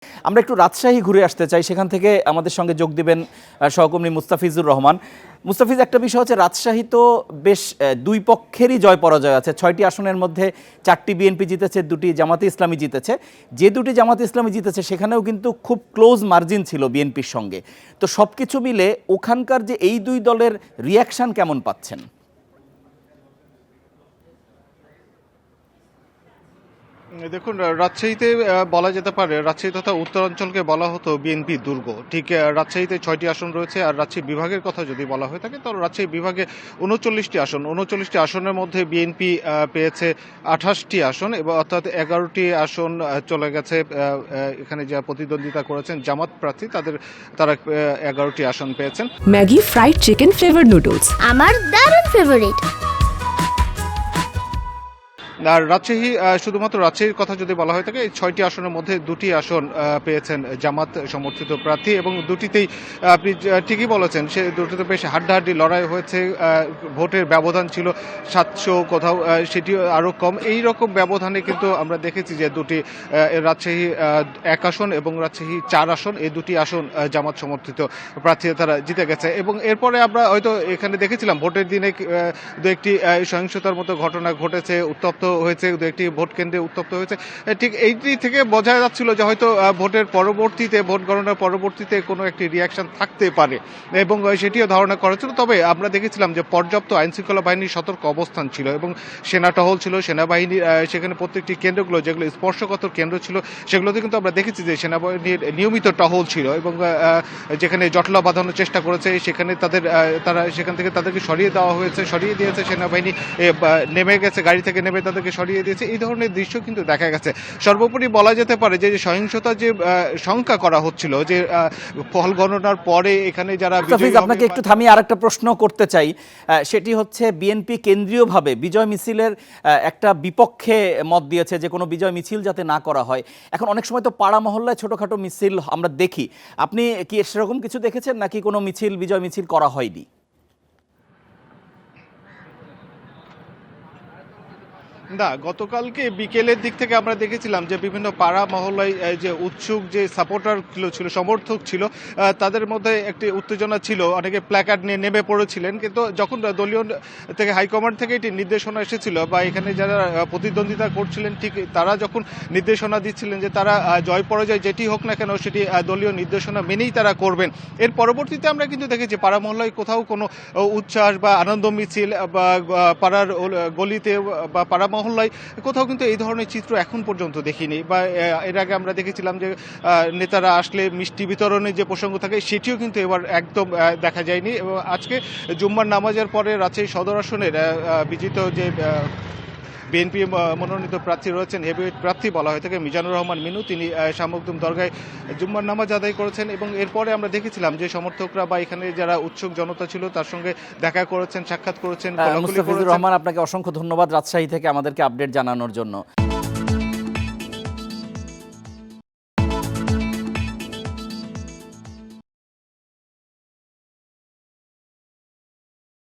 আমরা একটু রাজশাহী ঘুরে আসতে চাই, সেখান থেকে আমাদের সঙ্গে যোগ দিবেন সহকর্মী মুস্তাফিজুর রহমান। মুস্তাফিজ, একটা বিষয় হচ্ছে রাজশাহী তো বেশ দুই পক্ষেরই জয় পরাজয় আছে। 6টি আসনের মধ্যে 4টি বিএনপি জিতেছে, 2টি জামাতে ইসলামী জিতেছে। যে 2টি জামাতে ইসলামী জিতেছে সেখানেও কিন্তু খুব ক্লোজ মার্জিন ছিল বিএনপির সঙ্গে। তো সব কিছু মিলে ওখানকার যে এই দুই দলের রিয়াকশন কেমন পাচ্ছেন? দেখুন, রাজশাহীতে বলা যেতে পারে, রাজশাহী তথা উত্তরাঞ্চলকে বলা হতো বিএনপি দুর্গ। ঠিক রাজশাহীতে 6টি আসন রয়েছে। আর রাজশাহী বিভাগের কথা যদি বলা হয়ে থাকে, তাহলে রাজশাহী বিভাগে 39টি আসন। 39টি আসনের মধ্যে বিএনপি পেয়েছে 28টি আসন, এবং অর্থাৎ 11টি আসন চলে গেছে এখানে যা প্রতিদ্বন্দ্বিতা করেছেন জামাত প্রার্থী, তারা 11টি আসন পেয়েছেন। Maggi fried chicken flavour noodles আমার দারুণ ফেভারিট। আর রাজশাহী, শুধুমাত্র রাজশাহীর কথা যদি বলা হয় থাকে, এই 6টি আসনের মধ্যে 2টি আসন পেয়েছেন জামাত সমর্থিত প্রার্থী, এবং দুটিতেই আপনি ঠিকই বলেছেন, সে দুটিতে বেশ হাড্ডাহাড্ডি লড়াই হয়েছে। ভোটের ব্যবধান ছিল 700, কোথাও সেটি আরও কম। এই রকম ব্যবধানে কিন্তু আমরা দেখেছি যে দুটি রাজশাহী 1 আসন এবং রাজশাহী 4 আসন, এই দুটি আসন জামাত সমর্থিত প্রার্থী তারা জিতে গেছে। এবং এরপরে আমরা হয়তো এখানে দেখেছিলাম ভোটের দিনে দু একটি সহিংসতার মতো ঘটনা ঘটেছে, উত্তপ্ত হয়েছে, দু একটি ভোট কেন্দ্রে উত্তপ্ত হয়েছে। ঠিক এইটি থেকে বোঝা যাচ্ছিল যে হয়তো ভোটের পরবর্তীতে, ভোট গণনার পরবর্তীতে কোনো একটি রিয়াকশন থাকতে পারে, এবং সেটিও ধারণা করা ছিল। তবে আমরা দেখেছিলাম যে পর্যাপ্ত আইনশৃঙ্খলা বাহিনীর সতর্ক অবস্থান ছিল, এবং সেনা টহল ছিল, সেনাবাহিনী সেখানে প্রত্যেকটি কেন্দ্রগুলো যেগুলো স্পর্শকাতর কেন্দ্র ছিল সেগুলোতে কিন্তু আমরা দেখেছি যে সেনাবাহিনীর নিয়মিত টহল ছিল, এবং যেখানে জটলা বাঁধানোর চেষ্টা করেছে সেখানে তারা সেখান থেকে তাদেরকে সরিয়ে দেওয়া হয়েছে, সরিয়ে দিয়েছে সেনাবাহিনী, নেমে গেছে, গাড়ি থেকে নেমে তাদেরকে সরিয়ে দিয়েছে। এই ধরনের দৃশ্য কিন্তু দেখা গেছে। সর্বোপরি বলা যেতে পারে যে সহিংসতা যে শঙ্কা করা হচ্ছিল, যে ফল গণনার পরে এখানে যারা মুস্তাফিজ, আপনাকে একটু থামিয়ে আরেকটা প্রশ্ন করতে চাই। সেটি হচ্ছে বিএনপি কেন্দ্রীয়ভাবে বিজয় মিছিলের একটা বিপক্ষে মত দিয়েছে যে কোনো বিজয় মিছিল যাতে না করা হয়। এখন অনেক সময় তো পাড়া মহল্লায় ছোটখাটো মিছিল আমরা দেখি, আপনি কি সেরকম কিছু দেখেছেন নাকি কোনো মিছিল, বিজয় মিছিল করা হয়নি? না, গতকালকে বিকেলের দিক থেকে আমরা দেখেছিলাম যে বিভিন্ন পাড়া মহল্লায় যে উৎসুক যে সাপোর্টারগুলো ছিল, সমর্থক ছিল, তাদের মধ্যে একটি উত্তেজনা ছিল। অনেকে প্ল্যাকার্ড নিয়ে নেমে পড়েছিলেন, কিন্তু যখন দলীয় থেকে হাইকমান্ড থেকে এটি নির্দেশনা এসেছিল, বা এখানে যারা প্রতিদ্বন্দ্বিতা করছিলেন ঠিক তারা যখন নির্দেশনা দিচ্ছিলেন যে তারা জয় পরাজয় যেটি হোক না কেন সেটি দলীয় নির্দেশনা মেনেই তারা করবেন, এর পরবর্তীতে আমরা কিন্তু দেখেছি পাড়া মহল্লায় কোথাও কোনো উচ্ছ্বাস বা আনন্দ মিছিল, বা পাড়ার গলিতে বা পাড়া মহল্লায় কোথাও কিন্তু এই ধরনের চিত্র এখন পর্যন্ত দেখিনি। বা এর আগে আমরা দেখেছিলাম যে নেতারা আসলে মিষ্টি বিতরণের যে প্রসঙ্গ থাকে সেটিও কিন্তু এবার একদম দেখা যায়নি। এবং আজকে জুম্মার নামাজের পরে রাজশাহী সদর আসনের বিজিত যে বিএনপি মনোনীত প্রার্থী রয়েছেন, হেভিওয়েট প্রার্থী বলা হয়ে থাকে মিজানুর রহমান মিনু, তিনি শাহ মখদুম দরগায় জুম্মার নামাজ আদায় করেছেন। এবং এরপরে আমরা দেখেছিলাম যে সমর্থকরা বা এখানে যারা উৎসুক জনতা ছিল তার সঙ্গে দেখা করেছেন, সাক্ষাৎ করেছেন। মুস্তাফিজুর রহমান, আপনাকে অসংখ্য ধন্যবাদ রাজশাহী থেকে আমাদেরকে আপডেট জানানোর জন্য।